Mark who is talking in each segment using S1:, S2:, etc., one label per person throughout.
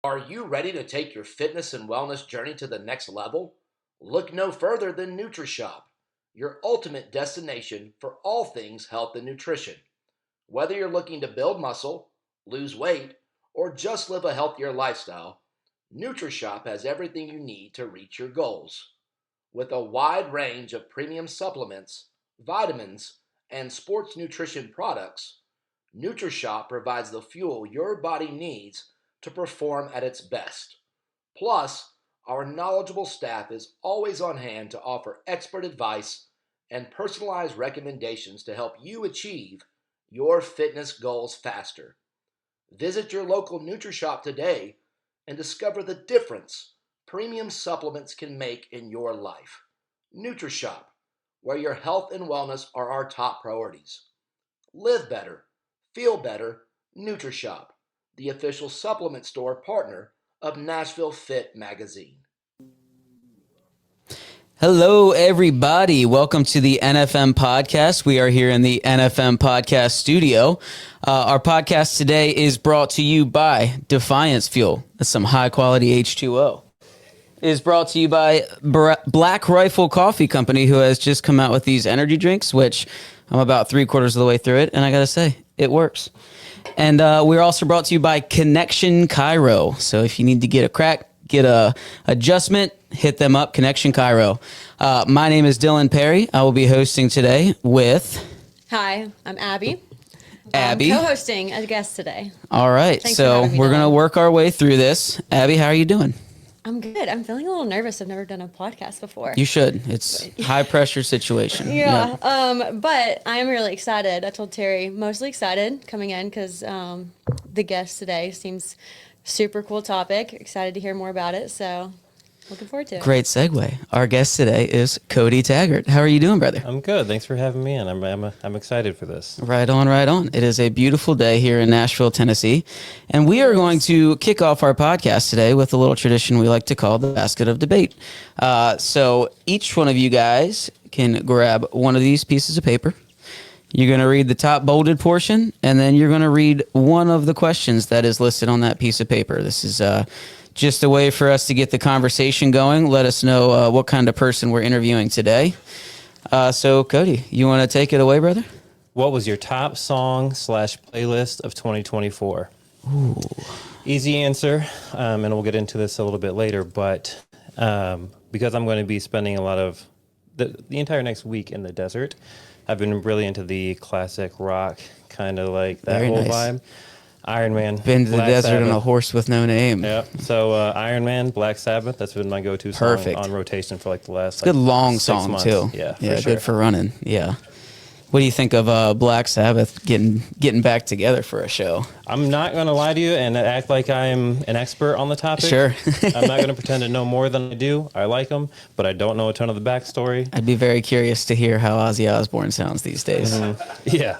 S1: Are you ready to take your fitness and wellness journey to the next level? Look no further than NutriShop, your ultimate destination for all things health and nutrition. Whether you're looking to build muscle, lose weight, or just live a healthier lifestyle, NutriShop has everything you need to reach your goals. With a wide range of premium supplements, vitamins, and sports nutrition products, NutriShop provides the fuel your body needs to perform at its best. Plus, our knowledgeable staff is always on hand to offer expert advice and personalized recommendations to help you achieve your fitness goals faster. Visit your local NutriShop today and discover the difference premium supplements can make in your life. NutriShop, where your health and wellness are our top priorities. Live better, feel better, NutriShop, the official supplement store partner of Nashville Fit Magazine.
S2: Hello, everybody. Welcome to the NFM Podcast. We are here in the NFM Podcast studio. Our podcast today is brought to you by Defiance Fuel. That's some high-quality H2O. It is brought to you by Black Rifle Coffee Company, who has just come out with these energy drinks, which I'm about 3/4 of the way through it, and I got to say, it works. And we're also brought to you by Kinnection Chiro. So if you need to get a crack, get a adjustment, hit them up, Kinnection Chiro. My name is Dylan Perry. I will be hosting today with...
S3: Hi, I'm Abby.
S2: Abby.
S3: I'm co-hosting as a guest today.
S2: All right,
S3: Thanks
S2: so we're going to
S3: Dylan.
S2: work our way through this. Abby, how are you doing?
S3: I'm good. I'm feeling a little nervous. I've never done a podcast before.
S2: You should. It's high pressure situation.
S3: Yeah. But I am really excited. I told Terry, mostly excited coming in because the guest today seems super cool topic. Excited to hear more about it. So looking forward to it.
S2: Great segue. Our guest today is Cody Taggart. How are you doing, brother?
S4: I'm good. Thanks for having me in. I'm excited for this.
S2: Right on, right on. It is a beautiful day here in Nashville, Tennessee. And we are going to kick off our podcast today with a little tradition we like to call the basket of debate. So each one of you guys can grab one of these pieces of paper. You're going to read the top bolded portion, and then you're going to read one of the questions that is listed on that piece of paper. This is just a way for us to get the conversation going. Let us know what kind of person we're interviewing today. So, Cody, you want to take it away, brother?
S4: What was your top song / playlist of 2024?
S2: Ooh.
S4: Easy answer, and we'll get into this a little bit later, but because I'm going to be spending a lot of the entire next week in the desert, I've been really into the classic rock, kind of like that
S2: Very
S4: whole
S2: nice.
S4: vibe. Iron Man.
S2: Been to the
S4: Black
S2: desert
S4: Sabbath.
S2: on a horse with no name.
S4: Yeah. So Iron Man, Black Sabbath. That's been my go-to song
S2: Perfect.
S4: on rotation for like the last.
S2: Good long
S4: 6
S2: song,
S4: months.
S2: too.
S4: Yeah.
S2: Yeah,
S4: for sure.
S2: good for running. Yeah. What do you think of Black Sabbath getting back together for a show?
S4: I'm not going to lie to you and act like I'm an expert on the topic.
S2: Sure.
S4: I'm not going to pretend to know more than I do. I like them, but I don't know a ton of the backstory.
S2: I'd be very curious to hear how Ozzy Osbourne sounds these days.
S4: Yeah.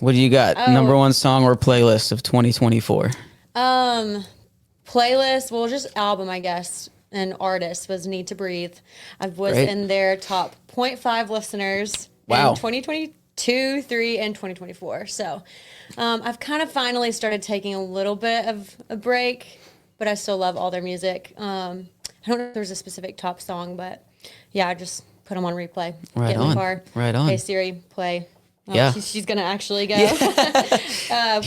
S2: What do you got? Number one song or playlist of 2024?
S3: Playlist, well, just album, I guess, and artist was Need to Breathe. I was
S2: Great.
S3: in their top 0.5 listeners
S2: Wow.
S3: in 2022, 3, and 2024. So I've kind of finally started taking a little bit of a break, but I still love all their music. I don't know if there's a specific top song, but yeah, I just put them on replay.
S2: Right
S3: Get in
S2: on.
S3: the car.
S2: Right on.
S3: Hey, Siri, play. Oh,
S2: Yeah.
S3: She's going to actually go.
S2: Here's
S3: Play
S2: what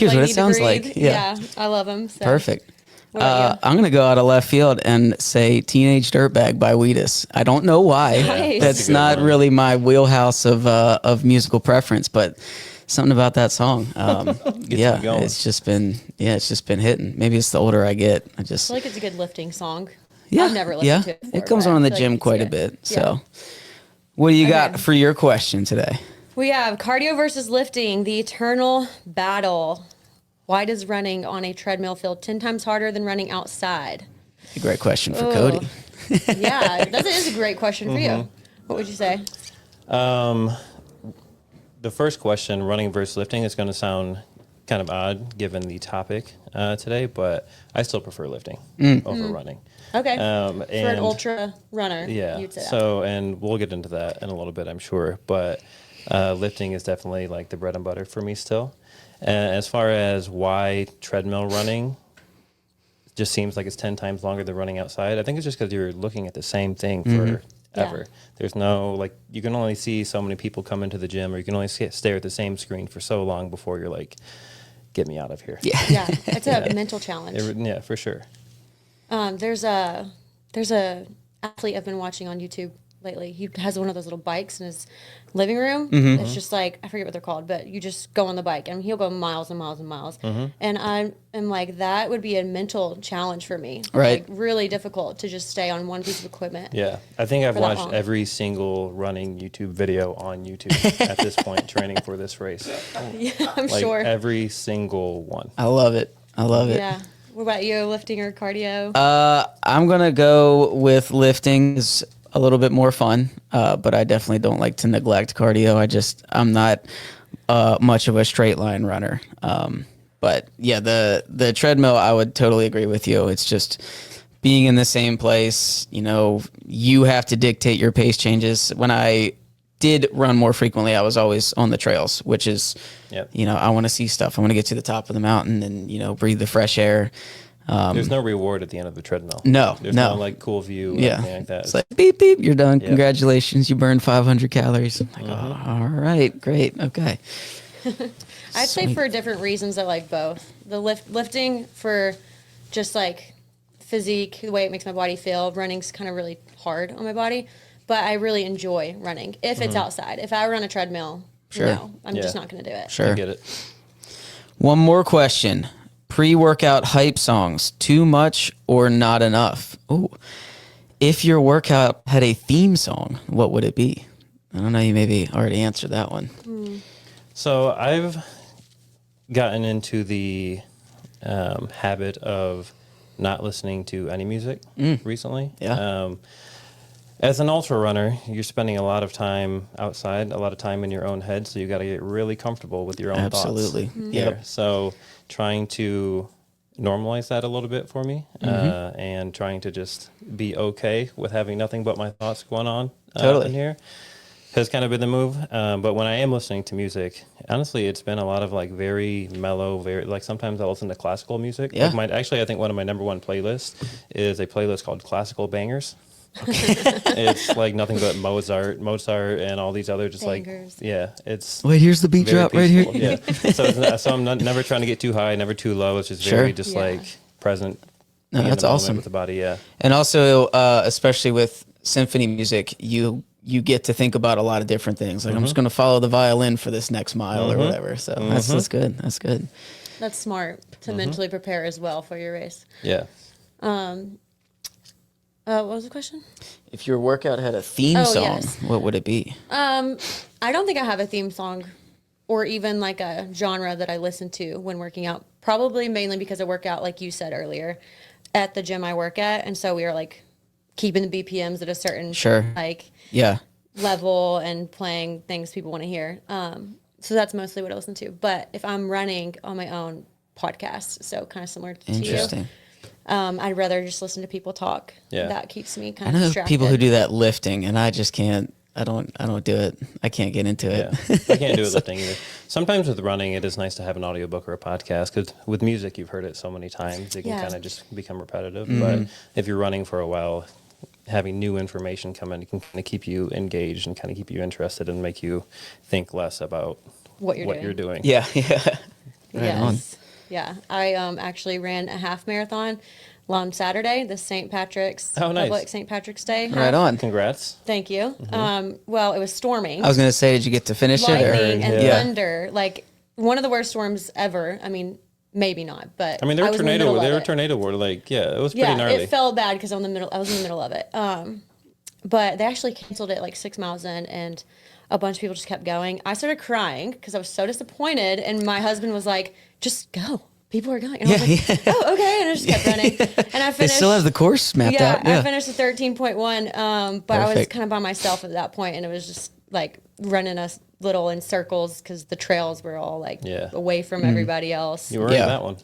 S2: it
S3: Need to
S2: sounds
S3: Breathe.
S2: like. Yeah.
S3: I love them. So.
S2: Perfect.
S3: What about you?
S2: I'm going to go out of left field and say Teenage Dirtbag by Wheatus. I don't know why.
S3: Nice.
S2: That's
S4: That's a good
S2: not
S4: one.
S2: really my wheelhouse of musical preference, but something about that song. Yeah,
S4: you going.
S2: it's just been hitting. Maybe it's the older I get. I
S3: I
S2: just,
S3: feel like it's a good lifting song.
S2: yeah,
S3: I've never listened to it before,
S2: It comes
S3: but
S2: on in
S3: I
S2: the
S3: feel like
S2: gym
S3: it's
S2: quite a
S3: good.
S2: bit.
S3: Yeah.
S2: So what do you got
S3: Okay.
S2: for your question today?
S3: We have cardio versus lifting, the eternal battle. Why does running on a treadmill feel 10 times harder than running outside?
S2: A great question for
S3: Oh.
S2: Cody.
S3: Yeah, that is a great question for you. What would you say?
S4: The first question, running versus lifting, is going to sound kind of odd given the topic today, but I still prefer lifting over running.
S3: Okay.
S4: And
S3: for an ultra runner,
S4: yeah,
S3: you'd say that.
S4: so, and we'll get into that in a little bit, I'm sure, but lifting is definitely like the bread and butter for me still. And as far as why treadmill running just seems like it's 10 times longer than running outside. I think it's just because you're looking at the same thing forever.
S3: Yeah.
S4: There's no, like, you can only see so many people come into the gym, or you can only stare at the same screen for so long before you're like, get me out of here.
S3: Yeah, it's a mental challenge.
S4: Yeah, for sure.
S3: There's a athlete I've been watching on YouTube lately. He has one of those little bikes in his living room. It's just like, I forget what they're called, but you just go on the bike and he'll go miles and miles and miles. And I'm like, that would be a mental challenge for me.
S2: Right.
S3: Like, really difficult to just stay on one piece of equipment.
S4: Yeah, I think I've
S3: For that
S4: watched
S3: long.
S4: every single running YouTube video on YouTube at this point, training for this race.
S3: Yeah, I'm
S4: Like
S3: sure.
S4: every single one.
S2: I love it. I love it.
S3: Yeah. What about you, lifting or cardio?
S2: I'm gonna go with lifting. Is a little bit more fun, but I definitely don't like to neglect cardio. I'm not much of a straight line runner. But yeah, the treadmill, I would totally agree with you. It's just being in the same place. You know, you have to dictate your pace changes. When I did run more frequently, I was always on the trails, which is,
S4: Yep.
S2: you know, I want to see stuff. I want to get to the top of the mountain and, you know, breathe the fresh air.
S4: There's no reward at the end of the treadmill.
S2: No,
S4: There's
S2: no.
S4: no like cool view or
S2: Yeah.
S4: anything like that.
S2: It's like beep beep, you're done.
S4: Yeah.
S2: Congratulations, you burned 500 calories. I'm like, oh, all right, great, okay.
S3: I'd say for different reasons, I like both. The lifting for just like physique, the way it makes my body feel. Running's kind of really hard on my body, but I really enjoy running if it's outside. If I run a treadmill,
S2: Sure.
S3: no, I'm just
S4: Yeah.
S3: not going to do it.
S2: Sure.
S4: I get it.
S2: One more question: pre-workout hype songs, too much or not enough? Ooh, if your workout had a theme song, what would it be? I don't know. You maybe already answered that one.
S4: So I've gotten into the habit of not listening to any music recently.
S2: Yeah.
S4: As an ultra runner, you're spending a lot of time outside, a lot of time in your own head, so you got to get really comfortable with your own
S2: Absolutely.
S4: thoughts.
S2: Yep.
S4: So trying to normalize that a little bit for me, and trying to just be okay with having nothing but my thoughts going on
S2: Totally.
S4: in here has kind of been the move. But when I am listening to music, honestly, it's been a lot of like very mellow, very like sometimes I'll listen to classical music.
S2: Yeah.
S4: Like actually, I think one of my number one playlists is a playlist called Classical Bangers. It's like nothing but Mozart, and all these other just
S3: Bangers.
S4: like, yeah, it's
S2: Wait, here's the beat
S4: very
S2: drop right here.
S4: peaceful. Yeah. So I'm not, never trying to get too high, never too low. It's just
S2: Sure.
S4: very just
S3: Yeah.
S4: like present.
S2: No,
S4: being in
S2: that's
S4: the moment
S2: awesome.
S4: with the body. Yeah.
S2: And also, especially with symphony music, you get to think about a lot of different things. Like I'm just going to follow the violin for this next mile or whatever. So that's good. That's good.
S3: That's smart to mentally prepare as well for your race.
S4: Yeah.
S3: What was the question?
S2: If your workout had a theme
S3: Oh,
S2: song,
S3: yes.
S2: what would it be?
S3: I don't think I have a theme song or even like a genre that I listen to when working out. Probably mainly because I work out, like you said earlier, at the gym I work at. And so we are like keeping the BPMs at a certain
S2: Sure.
S3: like
S2: Yeah.
S3: level and playing things people want to hear. So that's mostly what I listen to. But if I'm running on my own podcast, so kind of similar to you,
S2: Interesting.
S3: I'd rather just listen to people talk.
S4: Yeah.
S3: That keeps me
S2: I
S3: kind of
S2: know
S3: distracted.
S2: people who do that lifting, and I just can't. I don't do it. I can't get into it.
S4: Yeah, I can't do it lifting either. Sometimes with running, it is nice to have an audiobook or a podcast because with music, you've heard it so many times, it can
S3: Yeah.
S4: kind of just become repetitive. But if you're running for a while, having new information come in can kind of keep you engaged and kind of keep you interested and make you think less about
S3: What you're
S4: doing.
S2: Yeah, yeah. Right on.
S3: Yes. Yeah. I actually ran a half marathon on Saturday, the St. Patrick's
S4: Oh, nice.
S3: Public St. Patrick's Day. half.
S2: Right on.
S4: Congrats.
S3: Thank you. Well, it was storming,
S2: I was gonna say, did you get to finish it?
S3: lightning,
S2: Or?
S3: and
S2: Yeah.
S3: thunder. Like one of the worst storms ever. I mean, maybe not, but
S4: I mean, there
S3: I
S4: were
S3: was in the middle of it.
S4: tornado warning. Like, yeah, it was pretty
S3: Yeah,
S4: gnarly.
S3: it felt bad because I was in the middle of it. But they actually canceled it like 6 miles in, and a bunch of people just kept going. I started crying because I was so disappointed, and my husband was like, "Just go, people are going." And I was like, "Oh, okay," and I just kept running. And I
S2: They
S3: finished.
S2: still have the course mapped
S3: yeah,
S2: out. Yeah.
S3: I finished at 13.1, but I was
S2: Perfect.
S3: kind of by myself at that point, and it was just like running us little in circles because the trails were all like
S4: Yeah.
S3: away from everybody else.
S4: You were
S2: Yeah.
S4: in that one.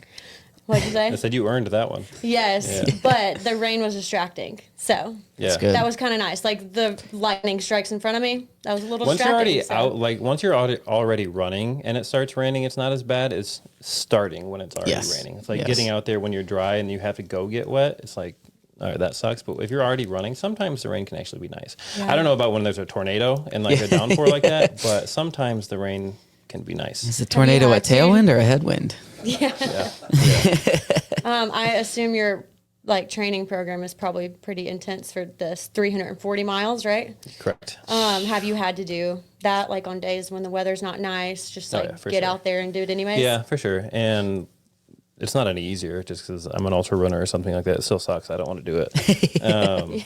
S3: What'd you say?
S4: I said you earned that one.
S3: Yes, but the rain was distracting. So
S4: Yeah.
S2: good.
S3: that was kind of nice. Like the lightning strikes in front of me. That was a little
S4: Once you're
S3: distracting.
S4: already out, like once you're already running and it starts raining, it's not as bad as starting when it's already
S2: Yes.
S4: raining. It's like
S2: Yes.
S4: getting out there when you're dry and you have to go get wet. It's like, all right, that sucks. But if you're already running, sometimes the rain can actually be nice.
S3: Yeah.
S4: I don't know about when there's a tornado and like a downpour like that, but sometimes the rain can be nice.
S2: Is a tornado a
S3: had to-
S2: tailwind or a headwind?
S3: Yeah.
S4: Yeah.
S3: I assume your like training program is probably pretty intense for this 340 miles, right?
S4: Correct.
S3: Have you had to do that like on days when the weather's not nice, just like
S4: for
S3: get
S4: sure.
S3: out there and do it anyways?
S4: Yeah, for sure. And it's not any easier just because I'm an ultra runner or something like that. It still sucks. I don't want to do it.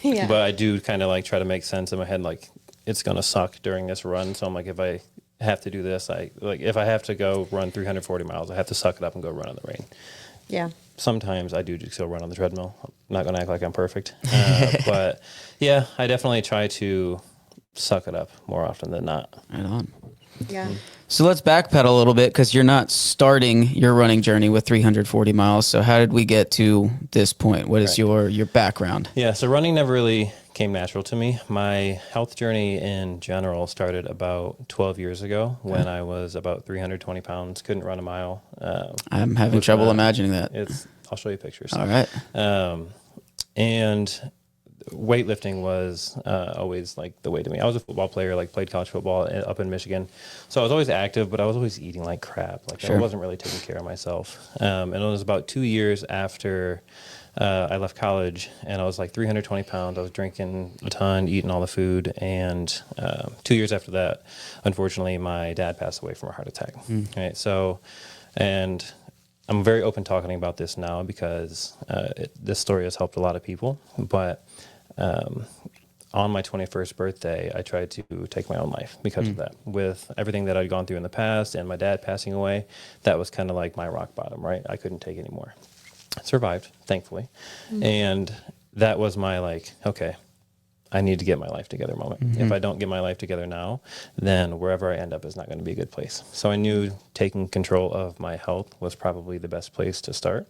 S3: Yeah.
S4: But I do kind of like try to make sense in my head, like it's going to suck during this run. So I'm like, if I have to do this, if I have to go run 340 miles, I have to suck it up and go run in the rain.
S3: Yeah.
S4: Sometimes I do still run on the treadmill. I'm not going to act like I'm perfect. But yeah, I definitely try to suck it up more often than not.
S2: Right on.
S3: Yeah.
S2: So let's backpedal a little bit because you're not starting your running journey with 340 miles. So how did we get to this point? What is your background?
S4: Yeah, so running never really came natural to me. My health journey in general started about 12 years ago when I was about 320 pounds, couldn't run a mile.
S2: I'm having trouble imagining that.
S4: I'll show you pictures.
S2: All right.
S4: And weightlifting was always like the way to me. I was a football player, like played college football up in Michigan. So I was always active, but I was always eating like crap. Like
S2: Sure.
S4: I wasn't really taking care of myself. And it was about 2 years after I left college and I was like 320 pounds. I was drinking a ton, eating all the food. And 2 years after that, unfortunately, my dad passed away from a heart attack. Right. So, and I'm very open talking about this now because this story has helped a lot of people. But on my 21st birthday, I tried to take my own life because of that. With everything that I'd gone through in the past and my dad passing away, that was kind of like my rock bottom, right? I couldn't take anymore. Survived, thankfully. And that was my like, okay, I need to get my life together moment. If I don't get my life together now, then wherever I end up is not going to be a good place. So I knew taking control of my health was probably the best place to start.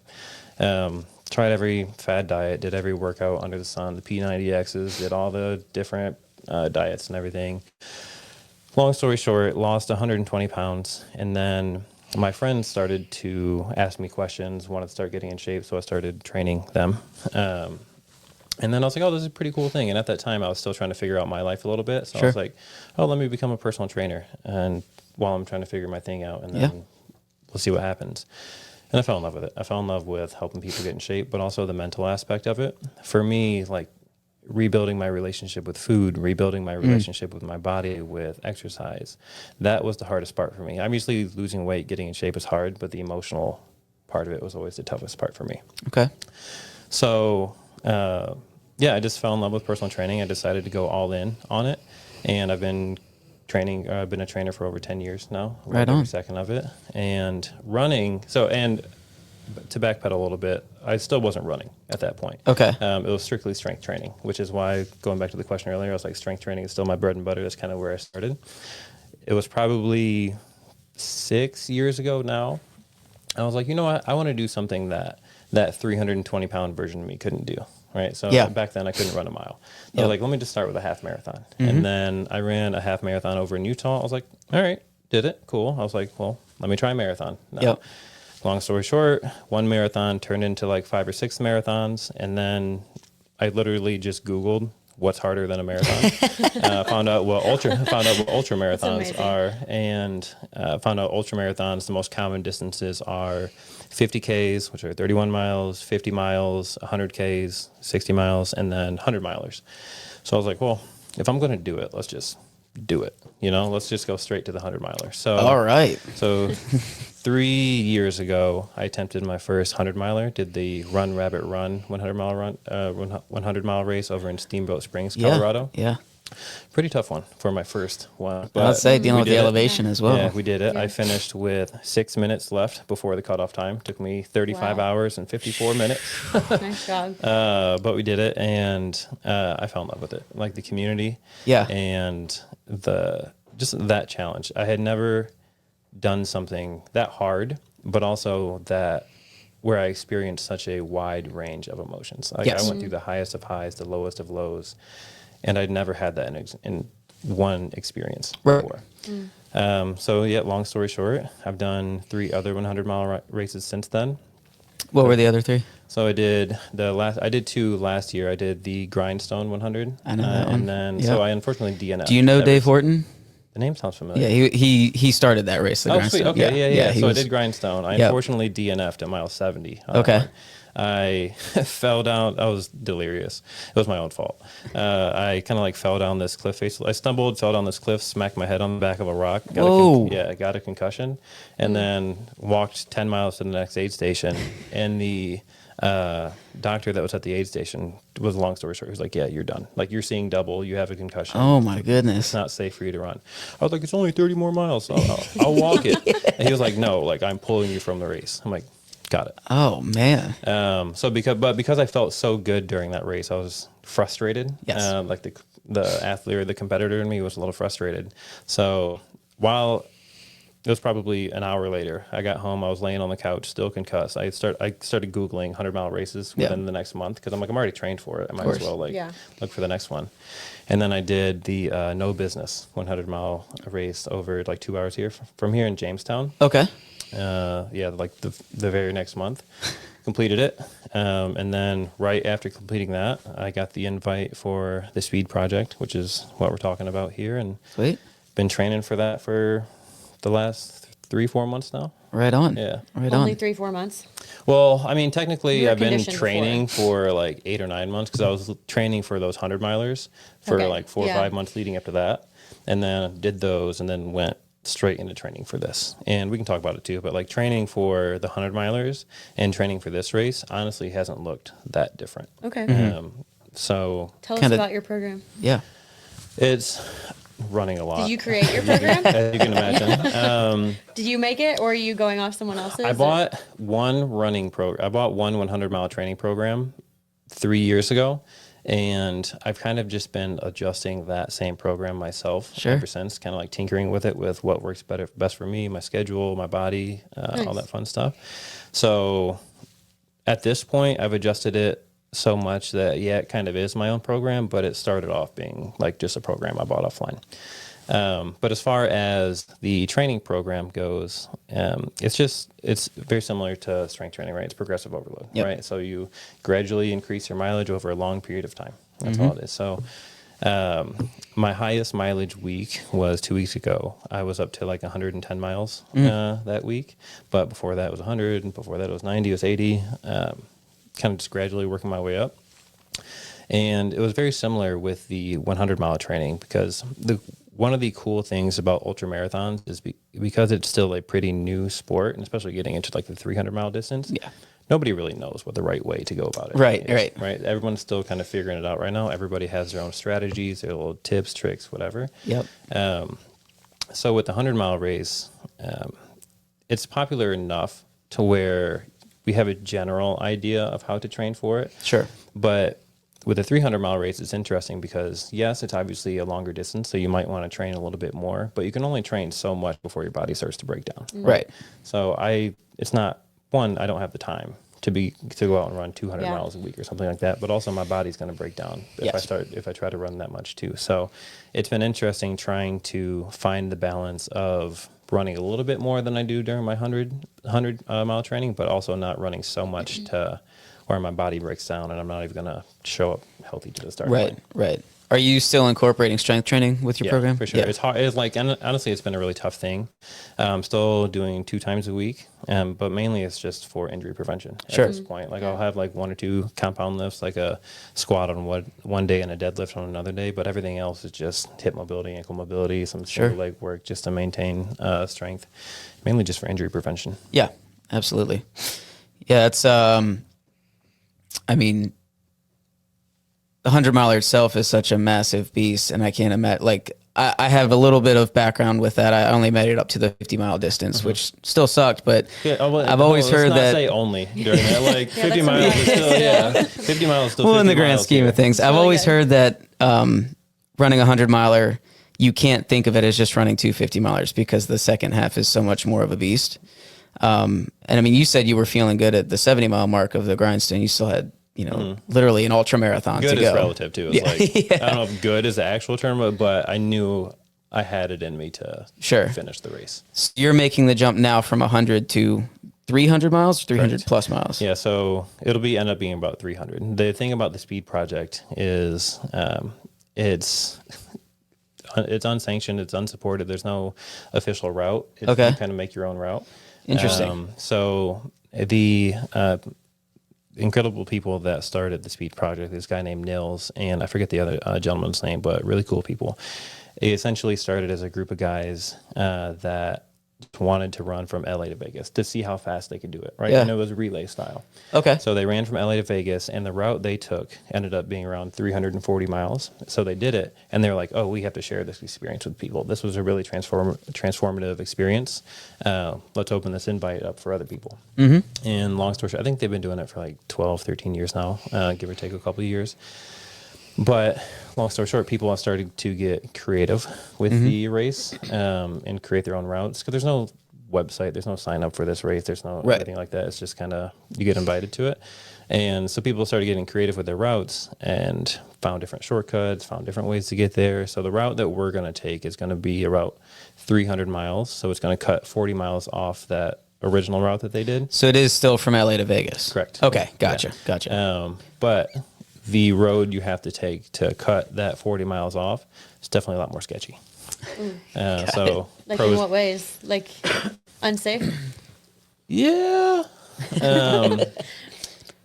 S4: Tried every fad diet, did every workout under the sun, the P90Xs, did all the different diets and everything. Long story short, lost 120 pounds. And then my friends started to ask me questions, wanted to start getting in shape. So I started training them. And then I was like, oh, this is a pretty cool thing. And at that time, I was still trying to figure out my life a little bit. So I was like, oh, let me become a personal trainer. And while I'm trying to figure my thing out, and then we'll see what happens. And I fell in love with it. I fell in love with helping people get in shape, but also the mental aspect of it. For me, like rebuilding my relationship with food, rebuilding my relationship with my body, with exercise, that was the hardest part for me. Obviously, losing weight, getting in shape is hard, but the emotional part of it was always the toughest part for me.
S2: Okay.
S4: So, I just fell in love with personal training. I decided to go all in on it. And I've been training, I've been a trainer for over 10 years now.
S2: Right on.
S4: Every second of it. And running, and to backpedal a little bit, I still wasn't running at that point.
S2: Okay.
S4: It was strictly strength training, which is why, going back to the question earlier, I was like, strength training is still my bread and butter. That's kind of where I started. It was probably 6 years ago now. I was like, you know what? I want to do something that 320 pound version of me couldn't do. Right. So back then I couldn't run a mile. So I was like, let me just start with a half marathon. And then I ran a half marathon over in Utah. I was like, all right, did it. Cool. I was like, well, let me try a marathon. Now, long story short, one marathon turned into like 5 or 6 marathons. And then I literally just Googled what's harder than a marathon. Found out what ultra marathons are, and found out ultra marathons, the most common distances are 50 Ks, which are 31 miles, 50 miles, 100 Ks, 60 miles, and then 100 milers. So I was like, well, if I'm going to do it, let's just do it. Let's just go straight to the 100 miler. So
S2: All right.
S4: So 3 years ago, I attempted my first 100 miler, did the Run Rabbit Run 100 mile race over in Steamboat Springs, Colorado.
S2: Yeah.
S4: Pretty tough one for my first one.
S2: But I'd say dealing with the
S4: did it.
S2: elevation as well.
S4: Yeah, we did it.
S3: Yeah.
S4: I finished with 6 minutes left before the cutoff time. Took me 35 hours and 54 minutes.
S3: Nice job.
S4: But we did it, and I fell in love with it. Like the community.
S2: Yeah.
S4: And just that challenge. I had never done something that hard, but also that where I experienced such a wide range of emotions. Like
S2: Yes.
S4: I went through the highest of highs, the lowest of lows, and I'd never had that in one experience
S2: Right.
S4: before. So yeah, long story short, I've done 3 other 100-mile races since then.
S2: What were the other 3?
S4: So I did 2 last year. I did the Grindstone 100.
S2: I know that one.
S4: And then,
S2: Yeah.
S4: so I unfortunately DNF'd.
S2: Do you know
S4: that
S2: Dave
S4: race.
S2: Horton?
S4: The name sounds familiar.
S2: Yeah, he started that race. The
S4: Oh,
S2: Grindstone.
S4: sweet. Okay, yeah.
S2: he
S4: So
S2: was-
S4: I did Grindstone. I
S2: Yep.
S4: unfortunately DNF'd at mile 70.
S2: Okay.
S4: I fell down. I was delirious. It was my own fault. I kind of like fell down this cliff face. I stumbled, fell down this cliff, smacked my head on the back of a rock.
S2: Whoa.
S4: I got a concussion, and then walked 10 miles to the next aid station. And the doctor that was at the aid station, was a long story short, he was like, "Yeah, you're done. Like you're seeing double. You have a concussion.
S2: Oh my goodness.
S4: It's not safe for you to run." I was like, "It's only 30 more miles. I'll walk it." And he was like, "No, like I'm pulling you from the race." I'm like, "Got it."
S2: Oh man.
S4: So because I felt so good during that race, I was frustrated.
S2: Yes.
S4: Like the athlete or the competitor in me was a little frustrated. So while it was probably an hour later, I got home, I was laying on the couch, still concussed. I started Googling 100-mile races within the next month because I'm like, I'm already trained for it. I might as well look for the next one. And then I did the No Business 100-mile race over like 2 hours here from here in Jamestown.
S2: Okay.
S4: Like the very next month, completed it. And then right after completing that, I got the invite for the Speed Project, which is what we're talking about here. And
S2: Sweet.
S4: been training for that for the last 3-4 months now.
S2: Right on.
S4: Yeah.
S2: Right
S3: Only
S2: on.
S3: 3-4 months.
S4: Well, I mean, technically,
S3: You were
S4: I've been
S3: conditioned
S4: training for like 8 or 9 months because I was training for those 100-milers for
S3: Okay.
S4: like 4 or 5 months leading up to that. And then did those and then went straight into training for this. And we can talk about it too, but like training for the 100-milers and training for this race honestly hasn't looked that different.
S3: Okay.
S4: So
S3: Tell us
S2: Kinda-
S3: about your program.
S2: Yeah.
S4: it's running a lot.
S3: Did you create your program?
S4: as you can imagine.
S3: Did you make it, or are you going off someone else's?
S4: I bought one running program. I bought one 100-mile training program 3 years ago, and I've kind of just been adjusting that same program myself ever since, kind of like tinkering with it, with what works best for me, my schedule, my body, all that fun stuff. So at this point, I've adjusted it so much that, it kind of is my own program, but it started off being like just a program I bought offline. But as far as the training program goes, it's very similar to strength training, right? It's progressive overload, right? So you gradually increase your mileage over a long period of time. That's all it is. So my highest mileage week was 2 weeks ago. I was up to like 110 miles that week, but before that it was 100, and before that it was 90, it was 80. Kind of just gradually working my way up. And it was very similar with the 100-mile training because one of the cool things about ultra marathons is because it's still a pretty new sport, and especially getting into like the 300-mile distance. Yeah. Nobody really knows what the right way to go about it.
S2: Right.
S4: Everyone's still kind of figuring it out right now. Everybody has their own strategies, their little tips, tricks, whatever.
S2: Yep.
S4: So with the 100-mile race, it's popular enough to where we have a general idea of how to train for it.
S2: Sure.
S4: But with a 300-mile race, it's interesting because, yes, it's obviously a longer distance, so you might want to train a little bit more, but you can only train so much before your body starts to break down.
S2: Right.
S4: So it's not, one, I don't have the time to go out and run 200 miles a week or something like that, but also my body's going to break down if I try to run that much too. So it's been interesting trying to find the balance of running a little bit more than I do during my 100-mile training, but also not running so much to where my body breaks down and I'm not even going to show up healthy to the start line.
S2: Right. Are you still incorporating strength training with your program?
S4: For sure. Yeah. It's hard. It's like, and honestly, it's been a really tough thing. I'm still doing 2 times a week, but mainly it's just for injury prevention at this point. Like I'll have like 1 or 2 compound lifts, like a squat on one day and a deadlift on another day, but everything else is just hip mobility, ankle mobility, some single leg work just to maintain strength, mainly just for injury prevention.
S2: Yeah, absolutely. Yeah, it's, I mean, the 100-miler itself is such a massive beast, and I can't imagine, like, I have a little bit of background with that. I only made it up to the 50-mile distance, which still sucked, but I've always heard that.
S4: Say only during that, like 50 miles is still, 50 miles is still 50
S2: well, in the grand
S4: miles
S2: scheme of things, I've always heard that running a 100-miler, you can't think of it as just running 2 50-milers because the second half is so much more of a beast. And I mean, you said you were feeling good at the 70-mile mark of the grindstone. You still had, literally an ultra marathon to
S4: Good
S2: go.
S4: is relative too. It's like, I don't know if good is the actual term, but I knew I had it in me to finish the race.
S2: So you're making the jump now from 100 to 300 miles, 300 plus miles.
S4: Yeah, so it'll end up being about 300. The thing about the speed project is it's unsanctioned, it's unsupported. There's no official route. You kind of make your own route.
S2: Interesting.
S4: So the incredible people that started the speed project, this guy named Nils, and I forget the other gentleman's name, but really cool people. It essentially started as a group of guys that wanted to run from LA to Vegas to see how fast they could do it, right?
S2: Yeah.
S4: And it was relay style.
S2: Okay.
S4: So they ran from LA to Vegas, and the route they took ended up being around 340 miles. So they did it, and they're like, oh, we have to share this experience with people. This was a really transformative experience. Let's open this invite up for other people. Mm-hmm. And long story short, I think they've been doing it for like 12, 13 years now, give or take a couple of years. But long story short, people have started to get creative with the race and create their own routes, because there's no website, there's no sign up for this race, there's no anything like that. It's just kind of, you get invited to it. And so people started getting creative with their routes and found different shortcuts, found different ways to get there. So the route that we're going to take is going to be about 300 miles. So it's going to cut 40 miles off that original route that they did.
S2: So it is still from LA to Vegas.
S4: Correct.
S2: Okay. Gotcha.
S4: But the road you have to take to cut that 40 miles off is definitely a lot more sketchy. So
S3: like in what ways? Like unsafe?
S4: Yeah.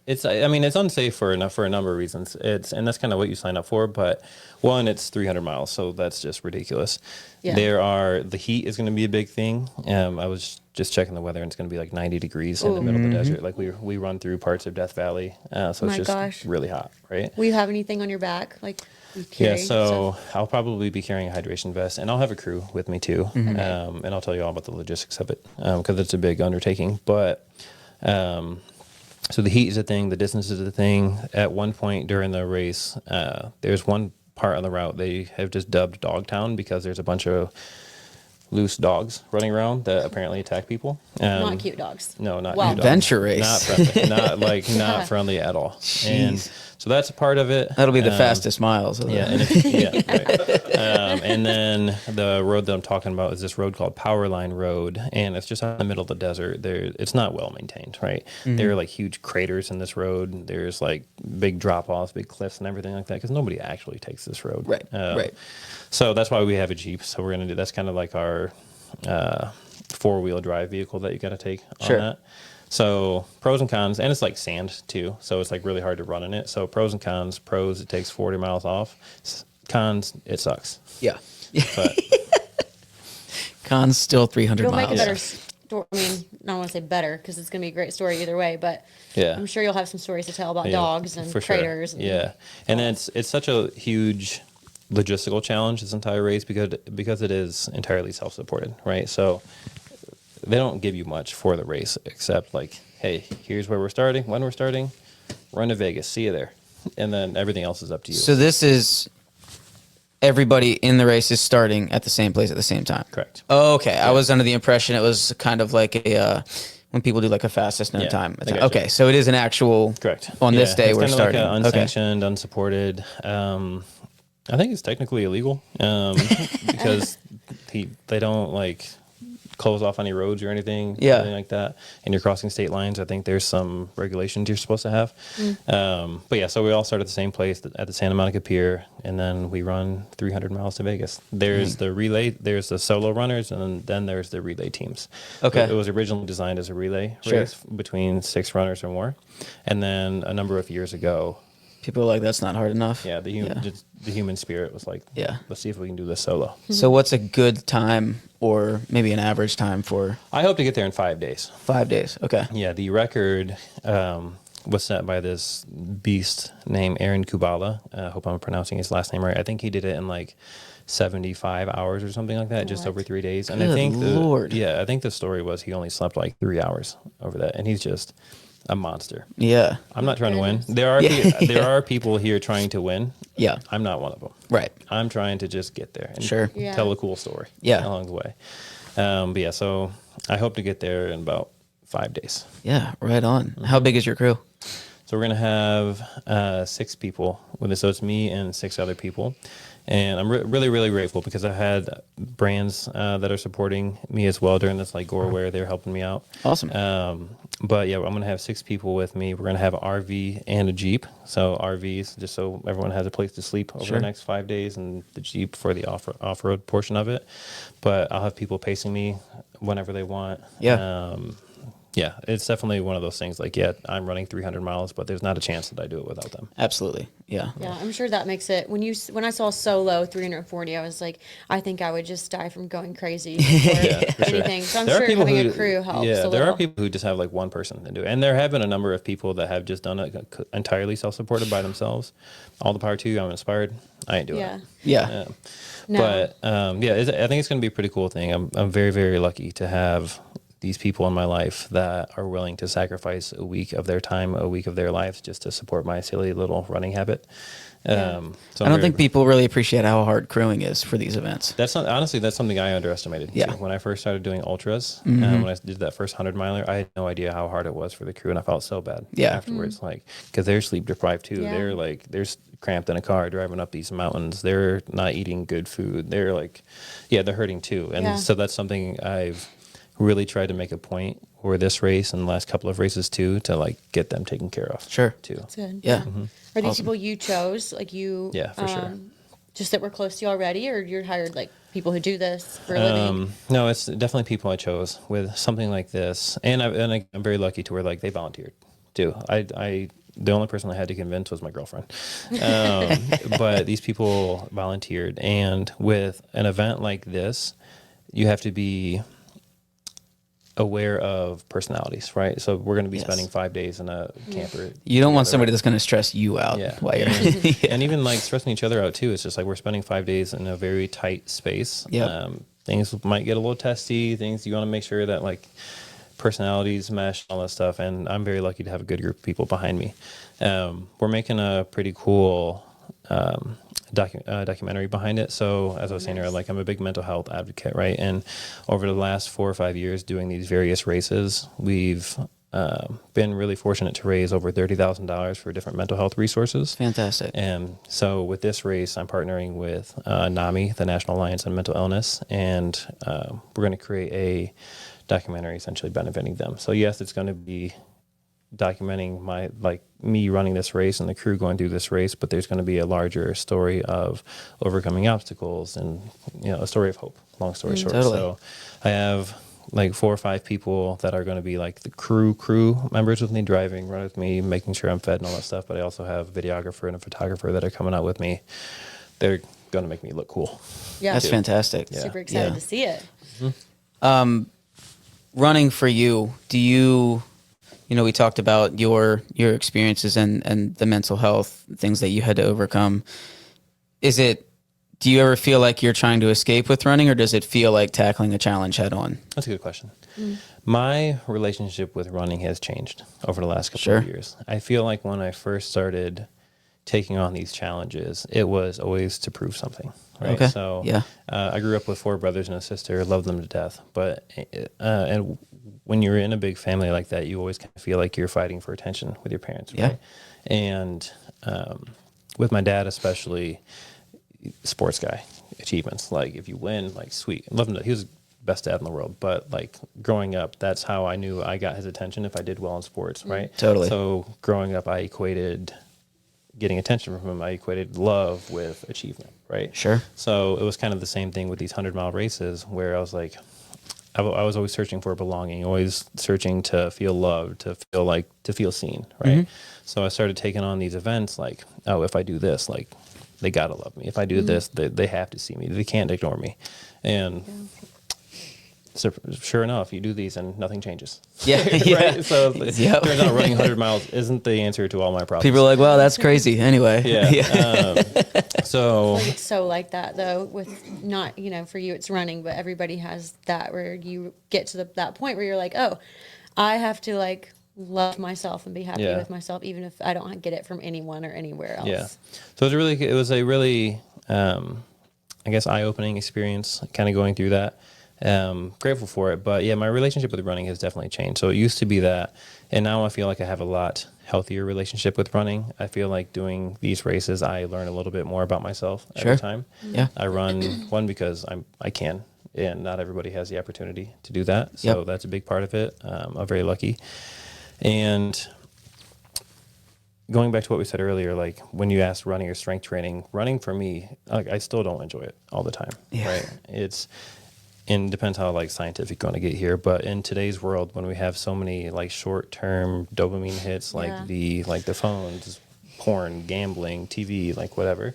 S4: It's unsafe for a number of reasons. And that's kind of what you sign up for. But one, it's 300 miles, so that's just ridiculous. Yeah. The heat is going to be a big thing. I was just checking the weather, and it's going to be like 90 degrees in the middle of the desert. Like we run through parts of Death Valley, so it's just really hot, right?
S3: Will you have anything on your back, like? So
S4: stuff? I'll probably be carrying a hydration vest, and I'll have a crew with me too. And I'll tell you all about the logistics of it, because it's a big undertaking. But so the heat is a thing, the distance is a thing. At one point during the race, there's one part on the route they have just dubbed Dogtown, because there's a bunch of loose dogs running around that apparently attack people.
S3: Not cute dogs.
S4: No, not
S3: Well,
S4: cute dogs.
S2: Adventure race.
S4: Not friendly. Not friendly at all. And so that's a part of it.
S2: That'll be the fastest miles.
S4: Right. And then the road that I'm talking about is this road called Powerline Road, and it's just out in the middle of the desert. It's not well maintained, right? There are like huge craters in this road. There's like big drop-offs, big cliffs, and everything like that, because nobody actually takes this road.
S2: Right.
S4: So that's why we have a Jeep. So we're gonna do. That's kind of like our 4-wheel drive vehicle that you got to take on that. So pros and cons, and it's like sand too, so it's like really hard to run in it. So pros and cons. Pros, it takes 40 miles off. Cons, it sucks.
S2: Yeah.
S4: But
S2: cons still 300
S3: You'll
S2: miles.
S3: make a better story. I mean, I don't want to say better, because it's going to be a great story either way, but I'm sure you'll have some stories to tell about dogs and craters.
S4: Sure. And it's such a huge logistical challenge, this entire race, because it is entirely self-supported, right? So they don't give you much for the race except like, hey, here's where we're starting, when we're starting, run to Vegas, see you there. And then everything else is up to you.
S2: So this is everybody in the race is starting at the same place at the same time.
S4: Correct.
S2: Oh, okay. Yeah. I was under the impression it was kind of like a when people do like a fastest known time. Okay, so it is an actual.
S4: Correct.
S2: On this day we're starting.
S4: Like unsanctioned, unsupported. I think it's technically illegal because they don't like close off any roads or anything like that. And you're crossing state lines. I think there's some regulations you're supposed to have. But yeah, so we all start at the same place at the Santa Monica Pier, and then we run 300 miles to Vegas. There's the relay, there's the solo runners, and then there's the relay teams.
S2: Okay.
S4: It was originally designed as a relay race between 6 runners or more. And then a number of years ago,
S2: people are like, that's not hard enough.
S4: Yeah, the human spirit was like, let's see if we can do this solo.
S2: So what's a good time, or maybe an average time for?
S4: I hope to get there in 5 days.
S2: 5 days, okay.
S4: Yeah, the record was set by this beast named Aaron Kubala. I hope I'm pronouncing his last name right. I think he did it in like 75 hours or something like that, just over 3 days. And
S2: Good
S4: I think
S2: Lord.
S4: I think the story was he only slept like 3 hours over that, and he's just a monster.
S2: Yeah.
S4: I'm not trying to win. There are people here trying to win.
S2: Yeah.
S4: I'm not one of them.
S2: Right.
S4: I'm trying to just get there and
S2: Sure.
S4: tell a cool story
S2: Yeah.
S4: along the way. But yeah, so I hope to get there in about 5 days.
S2: Yeah, right on. How big is your crew?
S4: So we're going to have 6 people with us. So it's me and 6 other people. And I'm really, really grateful because I had brands that are supporting me as well during this, like Goreware. They're helping me out.
S2: Awesome.
S4: But yeah, I'm going to have 6 people with me. We're going to have an RV and a Jeep. So RVs, just so everyone has a place to sleep over the next 5 days, and the Jeep for the off-road portion of it. But I'll have people pacing me whenever they want.
S2: Yeah.
S4: Yeah, it's definitely one of those things like, yeah, I'm running 300 miles, but there's not a chance that I do it without them.
S2: Absolutely. Yeah.
S3: Yeah, I'm sure that makes it. When I saw solo 340, I was like, I think I would just die from going crazy or anything. So I'm sure having a crew helps.
S4: Yeah,
S3: a
S4: there
S3: little.
S4: are people who just have like one person to do it, and there have been a number of people that have just done it entirely self-supported by themselves. All the power to you. I'm inspired. I ain't doing it.
S2: Yeah.
S3: No.
S4: But I think it's going to be a pretty cool thing. I'm very, very lucky to have these people in my life that are willing to sacrifice a week of their time, a week of their lives, just to support my silly little running habit. So
S2: I don't think people really appreciate how hard crewing is for these events.
S4: That's something I underestimated.
S2: Yeah.
S4: Too. When I first started doing ultras, when I did that first 100-miler, I had no idea how hard it was for the crew, and I felt so bad afterwards. Like, because they're sleep deprived too.
S3: Yeah.
S4: They're cramped in a car driving up these mountains. They're not eating good food. They're like, they're hurting too. And so that's something I've really tried to make a point for this race and the last couple of races too, to like get them taken care of.
S2: Sure.
S4: Too.
S3: That's good.
S2: Yeah.
S3: Are these people you chose? Like you?
S4: Yeah, for sure.
S3: Just that were close to you already, or you're hired like people who do this for a living?
S4: No, it's definitely people I chose with something like this, and I'm very lucky to where like they volunteered too. The only person I had to convince was my girlfriend, but these people volunteered, and with an event like this, you have to be aware of personalities, right? So we're going to be spending 5 days in a camper.
S2: You don't want somebody that's going to stress you out while you're
S4: and even like stressing each other out too. It's just like we're spending 5 days in a very tight space. Things might get a little testy. Things you want to make sure that like personalities mesh, all that stuff. And I'm very lucky to have a good group of people behind me. We're making a pretty cool documentary behind it. So as I was saying earlier, like I'm a big mental health advocate, right? And over the last 4 or 5 years doing these various races, we've been really fortunate to raise over $30,000 for different mental health resources.
S2: Fantastic.
S4: And so with this race, I'm partnering with NAMI, the National Alliance on Mental Illness, and we're going to create a documentary essentially benefiting them. So yes, it's going to be documenting me running this race and the crew going through this race, but there's going to be a larger story of overcoming obstacles and a story of hope, long story short.
S2: Totally.
S4: So I have like 4 or 5 people that are going to be like the crew members with me, driving, run with me, making sure I'm fed and all that stuff, but I also have a videographer and a photographer that are coming out with me. They're going to make me look cool.
S3: Yeah,
S2: That's fantastic.
S3: super excited to see it.
S2: Running for you, do you we talked about your experiences and the mental health things that you had to overcome. Do you ever feel like you're trying to escape with running, or does it feel like tackling a challenge head on?
S4: That's a good question. My relationship with running has changed over the last couple of years. I feel like when I first started taking on these challenges, it was always to prove something, right?
S2: Okay.
S4: So I grew up with 4 brothers and a sister, loved them to death. But and when you're in a big family like that, you always kind of feel like you're fighting for attention with your parents, right? And with my dad especially, sports guy, achievements. Like if you win, like sweet. Love him. He was the best dad in the world. But like growing up, that's how I knew I got his attention if I did well in sports, right?
S2: Totally.
S4: So growing up, I equated getting attention from him. I equated love with achievement, right?
S2: Sure.
S4: So it was kind of the same thing with these 100-mile races where I was like, I was always searching for belonging, always searching to feel loved, to feel seen, right? So I started taking on these events like, oh, if I do this, like they gotta love me. If I do this, they have to see me. They can't ignore me. And so sure enough, you do these and nothing changes. Right? So it turns out running 100 miles isn't the answer to all my problems.
S2: People are like, well, that's crazy. Anyway.
S4: So
S3: It's so like that though, with not, for you it's running, but everybody has that where you get to that point where you're like, oh, I have to like love myself and be happy with myself, even if I don't get it from anyone or anywhere else.
S4: Yeah. So it was a really, I guess, eye-opening experience kind of going through that. Grateful for it. But yeah, my relationship with running has definitely changed. So it used to be that, and now I feel like I have a lot healthier relationship with running. I feel like doing these races, I learn a little bit more about myself every time.
S2: Yeah.
S4: I run one because I can, and not everybody has the opportunity to do that. So that's a big part of it. I'm very lucky. And going back to what we said earlier, like when you asked running or strength training, running for me, like I still don't enjoy it all the time. Right? And it depends how like scientific you want to get here, but in today's world, when we have so many like short-term dopamine hits, like the phones, porn, gambling, TV, like whatever,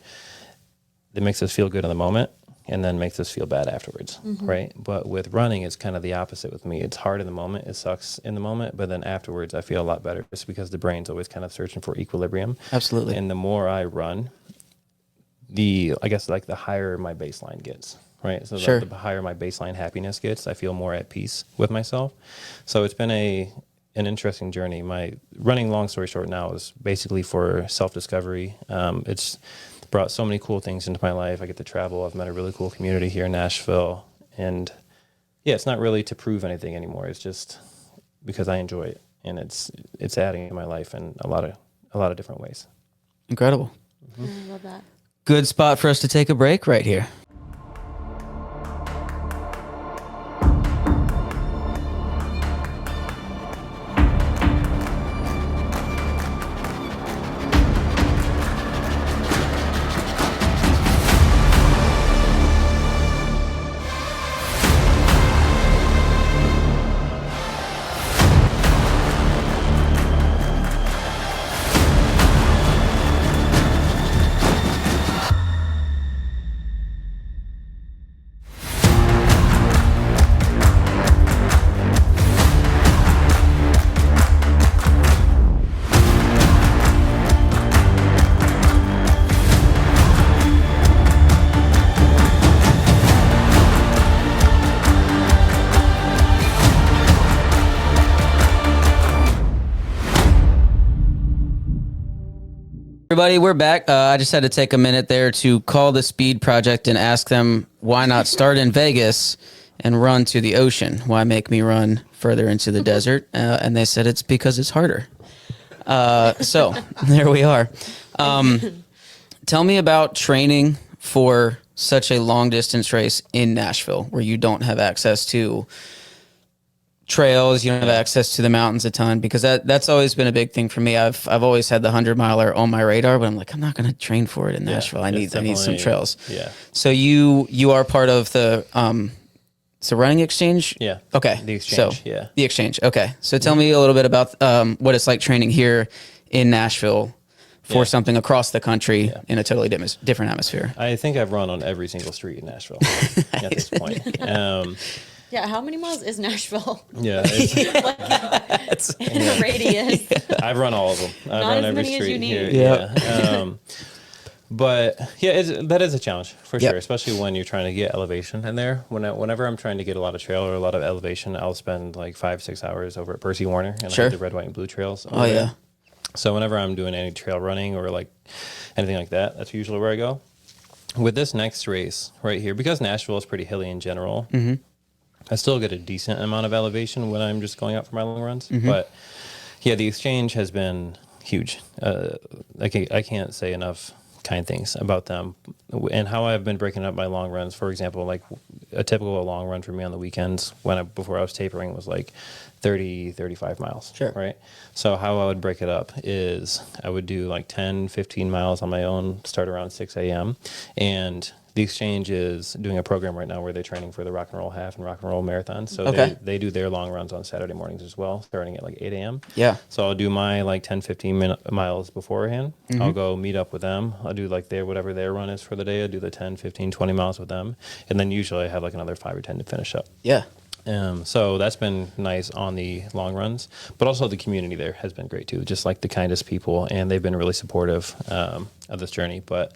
S4: it makes us feel good in the moment and then makes us feel bad afterwards, right? But with running, it's kind of the opposite with me. It's hard in the moment, it sucks in the moment, but then afterwards, I feel a lot better, just because the brain's always kind of searching for equilibrium.
S2: Absolutely.
S4: And the more I run, I guess like the higher my baseline gets. Right. So the higher my baseline happiness gets, I feel more at peace with myself. So it's been an interesting journey. My running, long story short, now is basically for self-discovery. It's brought so many cool things into my life. I get to travel. I've met a really cool community here in Nashville. And yeah, it's not really to prove anything anymore. It's just because I enjoy it, and it's adding to my life in a lot of different ways.
S2: Incredible.
S3: I love that.
S2: Good spot for us to take a break right here. Everybody, we're back. I just had to take a minute there to call the Speed Project and ask them why not start in Vegas and run to the ocean? Why make me run further into the desert? And they said it's because it's harder. So there we are. Tell me about training for such a long distance race in Nashville, where you don't have access to trails, you don't have access to the mountains a ton, because that's always been a big thing for me. I've always had the 100-miler on my radar, but I'm like, I'm not going to train for it in Nashville. I need some trails. Yeah. So you are part of the it's a running exchange?
S4: Yeah.
S2: Okay.
S4: The exchange.
S2: So, the exchange. Okay. So tell me a little bit about what it's like training here in Nashville for something across the country in a totally different atmosphere.
S4: I think I've run on every single street in Nashville at this point.
S3: Yeah, how many miles is Nashville?
S4: Yeah,
S3: it's in a radius.
S4: I've run all of them. I've
S3: Not
S4: run
S3: as
S4: every
S3: many as
S4: street
S3: you need.
S4: here.
S2: Yep.
S4: Yeah. But yeah, that is a challenge for sure, especially when you're trying to get elevation in there. Whenever I'm trying to get a lot of trail or a lot of elevation, I'll spend like 5-6 hours over at Percy Warner and the red, white, and blue trails.
S2: Oh yeah.
S4: So whenever I'm doing any trail running or like anything like that, that's usually where I go. With this next race right here, because Nashville is pretty hilly in general, I still get a decent amount of elevation when I'm just going out for my long runs. But yeah, the exchange has been huge. I can't say enough kind things about them and how I've been breaking up my long runs. For example, like a typical long run for me on the weekends before I was tapering was like 30, 35 miles.
S2: Sure.
S4: Right. So how I would break it up is I would do like 10, 15 miles on my own, start around 6 a.m. And the exchange is doing a program right now where they're training for the rock and roll half and rock and roll marathon. So they do their long runs on Saturday mornings as well, starting at like 8 a.m. Yeah. So I'll do my like 10, 15 miles beforehand. I'll go meet up with them. I'll do like whatever their run is for the day. I'll do the 10, 15, 20 miles with them. And then usually I have like another 5 or 10 to finish up. Yeah. So that's been nice on the long runs, but also the community there has been great too. Just like the kindest people, and they've been really supportive of this journey. But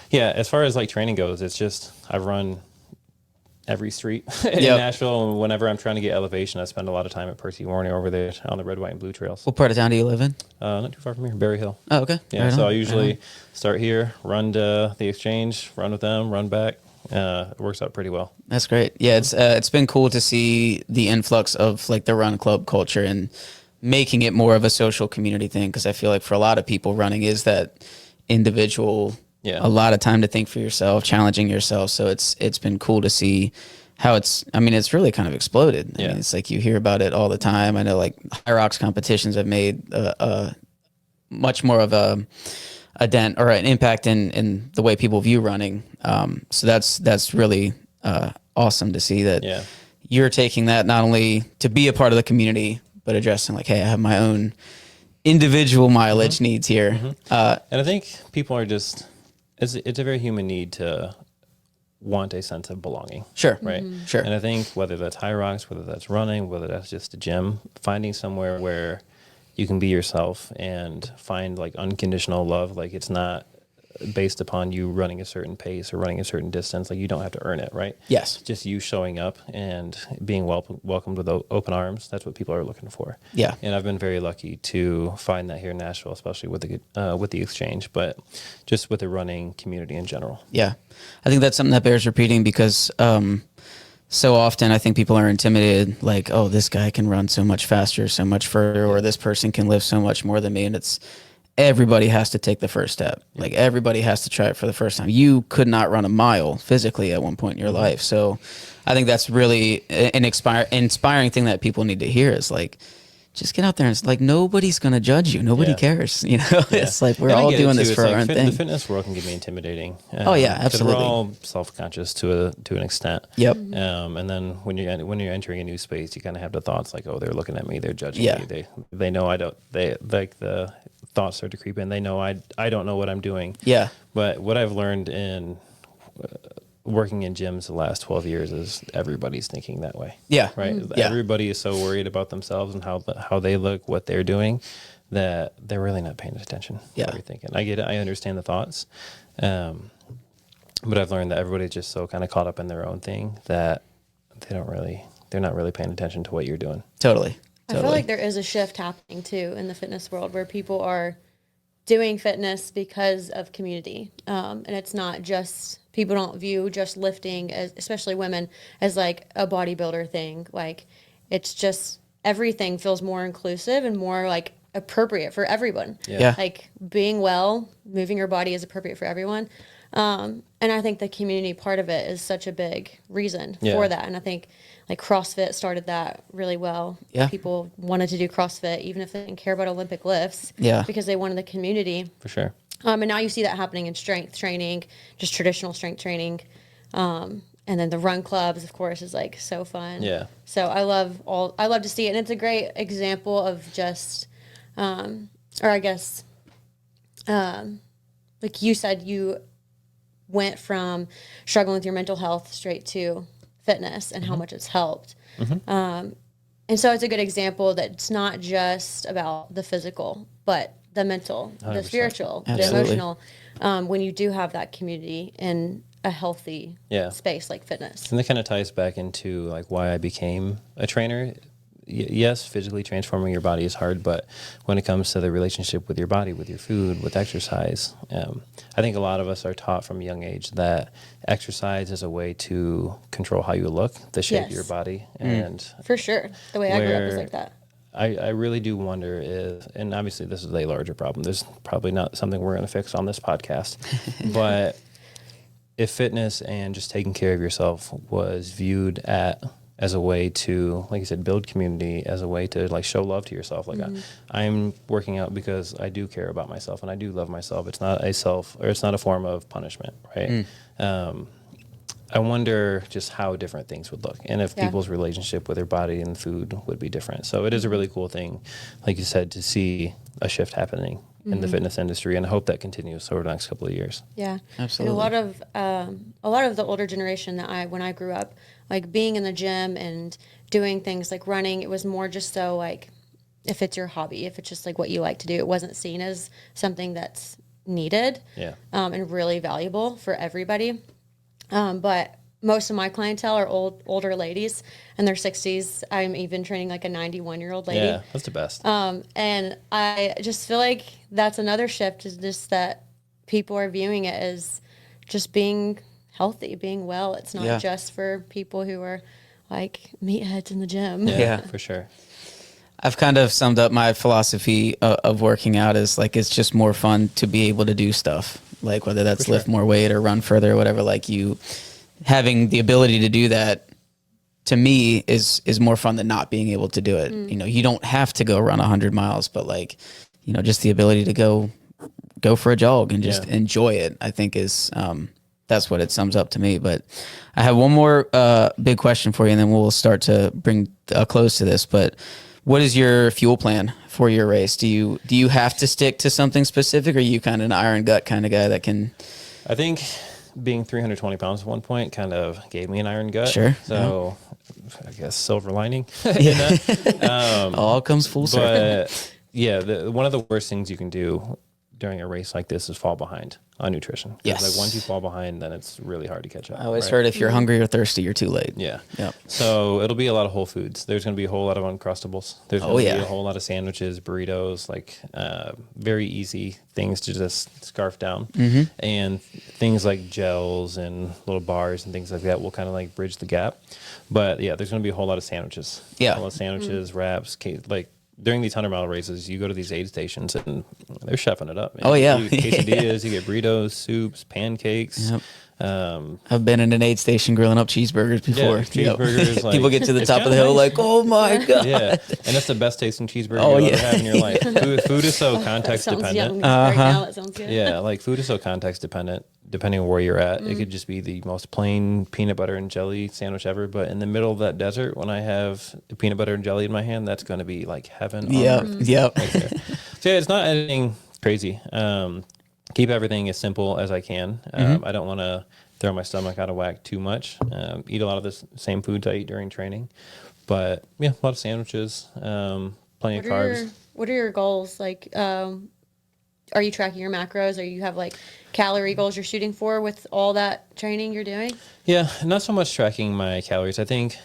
S4: yeah, as far as like training goes, it's just I've run every street in Nashville, and whenever I'm trying to get elevation, I spend a lot of time at Percy Warner over there on the red, white, and blue trails.
S2: What part of town do you live in?
S4: Not too far from here, Berry Hill.
S2: Oh, okay.
S4: Yeah, so I usually start here, run to the exchange, run with them, run back, it works out pretty well.
S2: That's great. Yeah, it's been cool to see the influx of like the run club culture and making it more of a social community thing, because I feel like for a lot of people, running is that individual, a lot of time to think for yourself, challenging yourself. So it's been cool to see how it's really kind of exploded. I mean, it's like you hear about it all the time. I know like high rocks competitions have made much more of a dent or an impact in the way people view running. So that's really awesome to see that you're taking that not only to be a part of the community, but addressing like, hey, I have my own individual mileage needs here.
S4: And I think people are just, it's a very human need to want a sense of belonging.
S2: Sure.
S4: Right.
S2: Sure.
S4: And I think whether that's high rocks, whether that's running, whether that's just a gym, finding somewhere where you can be yourself and find like unconditional love. Like it's not based upon you running a certain pace or running a certain distance. Like you don't have to earn it, right?
S2: Yes.
S4: It's just you showing up and being welcomed with open arms. That's what people are looking for.
S2: Yeah.
S4: And I've been very lucky to find that here in Nashville, especially with the exchange, but just with the running community in general.
S2: Yeah. I think that's something that bears repeating because so often I think people are intimidated, like, oh, this guy can run so much faster, so much further, or this person can lift so much more than me. And it's everybody has to take the first step. Like everybody has to try it for the first time. You could not run a mile physically at one point in your life. So I think that's really an inspiring thing that people need to hear is like, just get out there and it's like, nobody's going to judge you. Nobody cares. You know, it's like, we're all doing this for our own thing.
S4: The fitness world can be intimidating.
S2: Oh yeah, absolutely.
S4: We're all self-conscious to an extent.
S2: Yep.
S4: And then when you're entering a new space, you kind of have the thoughts like, oh, they're looking at me, they're judging me. They know I don't, they like the thoughts start to creep in. They know I don't know what I'm doing.
S2: Yeah.
S4: But what I've learned in working in gyms the last 12 years is everybody's thinking that way.
S2: Yeah.
S4: Right.
S2: Yeah.
S4: Everybody is so worried about themselves and how they look, what they're doing, that they're really not paying attention to what you're thinking. I get it. I understand the thoughts. But I've learned that everybody's just so kind of caught up in their own thing that they're not really paying attention to what you're doing.
S2: Totally.
S3: I feel like there is a shift happening too in the fitness world where people are doing fitness because of community. And it's not just, people don't view just lifting, as, especially women, as like a bodybuilder thing. Like it's just, everything feels more inclusive and more like appropriate for everyone.
S2: Yeah.
S3: Like being well, moving your body is appropriate for everyone. And I think the community part of it is such a big reason for that. And I think like CrossFit started that really well.
S2: Yeah.
S3: People wanted to do CrossFit even if they didn't care about Olympic lifts.
S2: Yeah.
S3: Because they wanted the community.
S4: For sure.
S3: And now you see that happening in strength training, just traditional strength training. And then the run clubs, of course, is like so fun.
S4: Yeah.
S3: So I love to see it. And it's a great example of just, or I guess, like you said, you went from struggling with your mental health straight to fitness and how much it's helped. And so it's a good example that it's not just about the physical, but the mental, 100%. The spiritual,
S2: Absolutely.
S3: the emotional, when you do have that community in a healthy space like fitness.
S4: And that kind of ties back into like why I became a trainer. Yes, physically transforming your body is hard, but when it comes to the relationship with your body, with your food, with exercise, I think a lot of us are taught from a young age that exercise is a way to control how you look, the shape of your body. And
S3: for sure, the way I grew up was like that.
S4: I really do wonder if, and obviously this is a larger problem. There's probably not something we're going to fix on this podcast, but if fitness and just taking care of yourself was viewed as a way to, like you said, build community, as a way to like show love to yourself. Like I'm working out because I do care about myself and I do love myself. It's not a form of punishment, right? I wonder just how different things would look and if people's relationship with their body and food would be different. So it is a really cool thing, like you said, to see a shift happening in the fitness industry, and I hope that continues over the next couple of years.
S3: Yeah,
S2: absolutely.
S3: And a lot of the older generation when I grew up, like being in the gym and doing things like running, it was more just so like if it's your hobby, if it's just like what you like to do, it wasn't seen as something that's needed and really valuable for everybody. But most of my clientele are older ladies in their 60s. I'm even training like a 91-year-old lady.
S4: Yeah, that's the best.
S3: And I just feel like that's another shift, is just that people are viewing it as just being healthy, being well. It's not
S2: Yeah.
S3: just for people who are like meatheads in the gym.
S2: Yeah.
S4: For sure.
S2: I've kind of summed up my philosophy of working out as like it's just more fun to be able to do stuff, like whether that's lift more weight or run further or whatever. Like you having the ability to do that, to me, is more fun than not being able to do it. You know, you don't have to go run 100 miles, but like, you know, just the ability to go for a jog and just enjoy it, I think is that's what it sums up to me. But I have one more big question for you, and then we'll start to bring a close to this. But what is your fuel plan for your race? Do you have to stick to something specific, or are you kind of an iron gut kind of guy that can?
S4: I think being 320 pounds at one point kind of gave me an iron gut.
S2: Sure.
S4: So I guess silver lining in that.
S2: All comes full circle.
S4: But yeah, one of the worst things you can do during a race like this is fall behind on nutrition. 'Cause,
S2: Yes.
S4: like once you fall behind, then it's really hard to catch up.
S2: I always heard if you're hungry or thirsty, you're too late.
S4: Yeah.
S2: Yep.
S4: So it'll be a lot of whole foods. There's going to be a whole lot of Uncrustables. There's going to be a whole lot of sandwiches, burritos, like very easy things to just scarf down. And things like gels and little bars and things like that will kind of like bridge the gap. But yeah, there's going to be a whole lot of sandwiches.
S2: Yeah.
S4: A lot of sandwiches, wraps, like during these 100-mile races, you go to these aid stations and they're chefing it up. Man.
S2: Oh, yeah.
S4: You get quesadillas, you get burritos, soups, pancakes.
S2: Yep. I've been in an aid station grilling up cheeseburgers before.
S4: Yeah, cheeseburgers. Like,
S2: people get to the
S4: it's
S2: top of the
S4: kinda
S2: hill
S4: nice.
S2: like, oh my God.
S4: Yeah, and it's the best tasting cheeseburger
S2: Oh,
S4: you'll
S2: yeah.
S4: ever have in your life. Food is so context
S3: That sounds
S4: dependent.
S3: yummy. Right now it sounds good.
S4: Yeah, like food is so context dependent, depending on where you're at. It could just be the most plain peanut butter and jelly sandwich ever, but in the middle of that desert, when I have the peanut butter and jelly in my hand, that's going to be like heaven on
S2: Yep.
S4: earth.
S2: Yep.
S4: Right there. So yeah, it's not anything crazy. Keep everything as simple as I can. I don't want to throw my stomach out of whack too much. Eat a lot of the same foods I eat during training, but yeah, a lot of sandwiches, plenty of carbs.
S3: What are your goals? Like, are you tracking your macros, or you have like calorie goals you're shooting for with all that training you're doing?
S4: Yeah, not so much tracking my calories. I think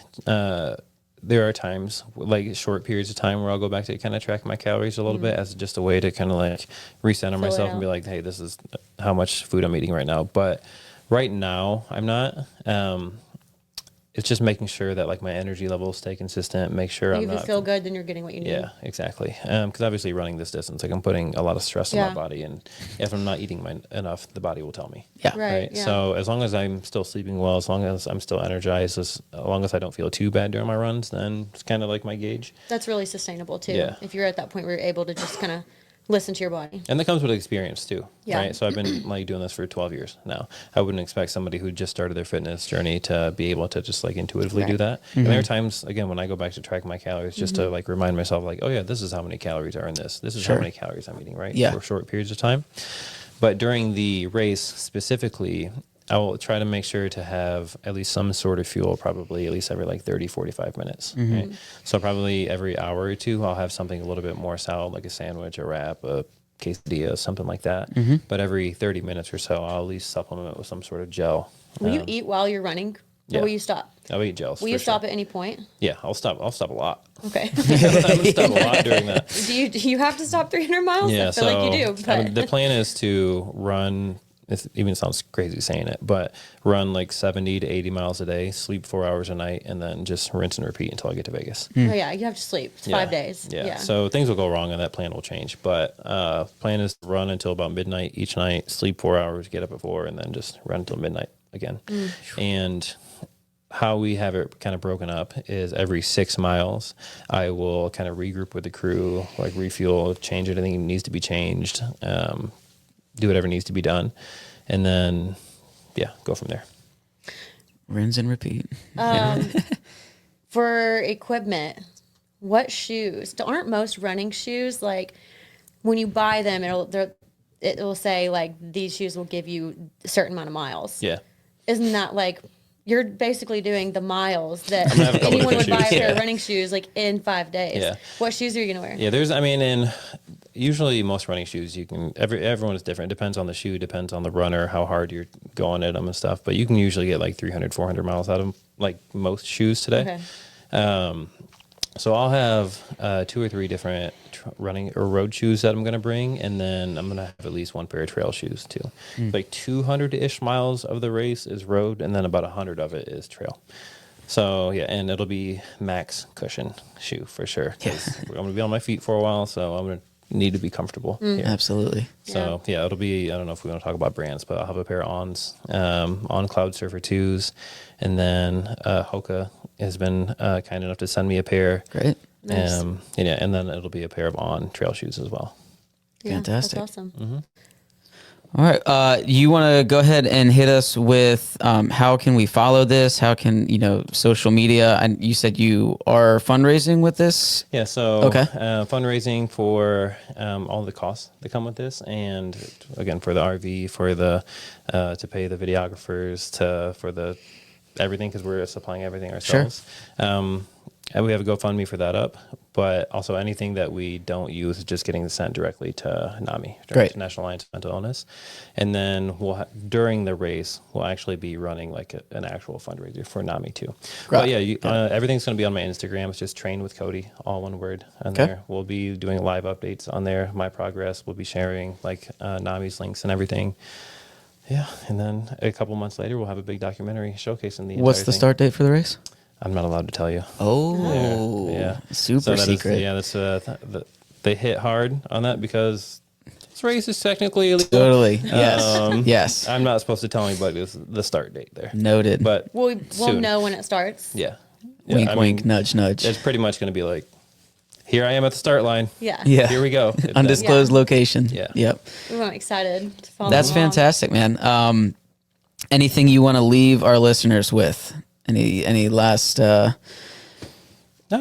S4: there are times, like short periods of time, where I'll go back to kind of track my calories a little bit as just a way to kind of like recenter myself and be like, hey, this is how much food I'm eating right now. But right now, I'm not. It's just making sure that like my energy levels stay consistent. Make sure
S3: If
S4: I'm
S3: you
S4: not.
S3: feel good, then you're getting what you need.
S4: Yeah, exactly. Because obviously running this distance, like I'm putting a lot of stress on my
S3: Yeah.
S4: body, and if I'm not eating enough, the body will tell me.
S2: Yeah.
S3: Right. Yeah.
S4: So as long as I'm still sleeping well, as long as I'm still energized, as long as I don't feel too bad during my runs, then it's kind of like my gauge.
S3: That's really sustainable too.
S4: Yeah.
S3: If you're at that point where you're able to just kind of listen to your body.
S4: And that comes with experience too,
S3: Yeah.
S4: right? So I've been like doing this for 12 years now. I wouldn't expect somebody who just started their fitness journey to be able to just like intuitively do that. And there are times, again, when I go back to track my calories, just to like remind myself like, oh yeah, this is how many calories are in this. This is how many calories I'm eating, right?
S2: Yeah.
S4: For short periods of time. But during the race specifically, I will try to make sure to have at least some sort of fuel, probably at least every like 30, 45 minutes. Right? So probably every hour or two, I'll have something a little bit more solid, like a sandwich, a wrap, a quesadilla, something like that. But every 30 minutes or so, I'll at least supplement it with some sort of gel.
S3: Will you eat while you're running,
S4: yeah.
S3: or will you stop?
S4: I'll eat gels.
S3: Will you stop at any point?
S4: Yeah, I'll stop. I'll stop a lot.
S3: Okay.
S4: I'm gonna stop a lot during that.
S3: Do you have to stop 300 miles?
S4: Yeah,
S3: I feel like you do.
S4: I
S3: But
S4: mean, the plan is to run. It even sounds crazy saying it, but run like 70 to 80 miles a day, sleep 4 hours a night, and then just rinse and repeat until I get to Vegas.
S3: oh yeah, you have to sleep. It's
S4: Yeah.
S3: 5 days.
S4: Yeah. So things will go wrong and that plan will change. But plan is to run until about midnight each night, sleep 4 hours, get up at 4, and then just run until midnight again. And how we have it kind of broken up is every 6 miles, I will kind of regroup with the crew, like refuel, change anything that needs to be changed, do whatever needs to be done, and then, yeah, go from there.
S2: Rinse and repeat.
S3: For equipment, what shoes? Aren't most running shoes like when you buy them, it will say like these shoes will give you a certain amount of miles.
S4: Yeah.
S3: Isn't that like you're basically doing the miles that
S4: gonna have a couple
S3: anyone would
S4: different
S3: buy a
S4: shoes.
S3: pair of
S4: Yeah.
S3: running shoes like in 5 days?
S4: Yeah.
S3: What shoes are you gonna wear?
S4: Yeah, usually most running shoes, you can, everyone is different. It depends on the shoe, depends on the runner, how hard you're going at them and stuff. But you can usually get like 300, 400 miles out of like most shoes today.
S3: Okay.
S4: So I'll have 2 or 3 different running or road shoes that I'm going to bring, and then I'm going to have at least 1 pair of trail shoes too. Like 200-ish miles of the race is road, and then about 100 of it is trail. So yeah, and it'll be max cushion shoe for sure.
S2: Yes.
S4: I'm going to be on my feet for a while, so I'm going to need to be comfortable here.
S2: Absolutely.
S4: So yeah, it'll be, I don't know if we want to talk about brands, but I'll have a pair of on Cloud Surfer 2s, and then Hoka has been kind enough to send me a pair.
S2: Great.
S3: Nice.
S4: Yeah, and then it'll be a pair of on trail shoes as well.
S3: Yeah,
S2: Fantastic.
S3: That's awesome.
S2: All right. You want to go ahead and hit us with how can we follow this? How can, social media? And you said you are fundraising with this?
S4: Yeah, so
S2: Okay.
S4: Fundraising for all the costs that come with this, and again for the RV, for the to pay the videographers, for the everything, because we're supplying everything ourselves. And we have a GoFundMe for that up, but also anything that we don't use is just getting sent directly to NAMI,
S2: Great.
S4: National Alliance for Mental Illness. And then during the race, we'll actually be running like an actual fundraiser for NAMI too. But yeah, everything's going to be on my Instagram. It's just Train with Cody, all one word on there. We'll be doing live updates on there, my progress. We'll be sharing like NAMI's links and everything. Yeah, and then a couple months later, we'll have a big documentary showcasing the
S2: What's
S4: entire
S2: the
S4: thing.
S2: start date for the race?
S4: I'm not allowed to tell you.
S2: Oh,
S4: Yeah.
S2: super
S4: So that is-
S2: secret.
S4: that's they hit hard on that because this race is technically illegal.
S2: Totally. Yes. Yes.
S4: I'm not supposed to tell anybody the start date there.
S2: Noted.
S4: But
S3: We'll
S4: soon.
S3: know when it starts.
S4: Yeah.
S2: Wink,
S4: I
S2: wink,
S4: mean,
S2: nudge, nudge.
S4: It's pretty much going to be like, here I am at the start line.
S3: Yeah.
S2: Yeah.
S4: Here we go.
S2: Undisclosed
S3: Yeah.
S2: location.
S4: Yeah.
S2: Yep.
S3: I'm excited to follow
S2: That's
S3: along.
S2: fantastic, man. Anything you want to leave our listeners with? Any last?
S4: No,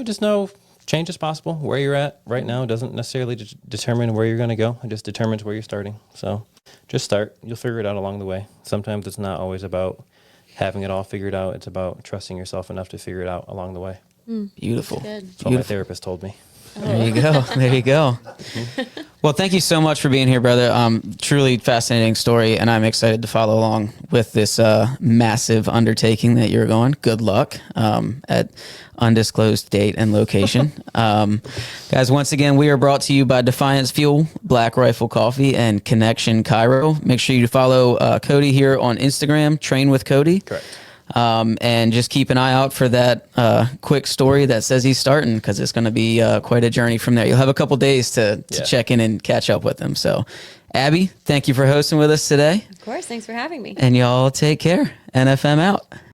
S4: just know change is possible. Where you're at right now doesn't necessarily determine where you're going to go. It just determines where you're starting. So just start. You'll figure it out along the way. Sometimes it's not always about having it all figured out. It's about trusting yourself enough to figure it out along the way.
S2: Beautiful.
S3: Good.
S4: That's what my therapist told me.
S2: There you go. There you go. Well, thank you so much for being here, brother. Truly fascinating story, and I'm excited to follow along with this massive undertaking that you're going. Good luck at undisclosed date and location. Guys, once again, we are brought to you by Defiance Fuel, Black Rifle Coffee, and Kinnection Chiro. Make sure you follow Cody here on Instagram, Train with Cody.
S4: Correct.
S2: And just keep an eye out for that quick story that says he's starting, because it's going to be quite a journey from there. You'll have a couple days to check in and catch up with him. So, Abby, thank you for hosting with us today.
S3: Of course. Thanks for having me.
S2: And y'all take care. NFM out.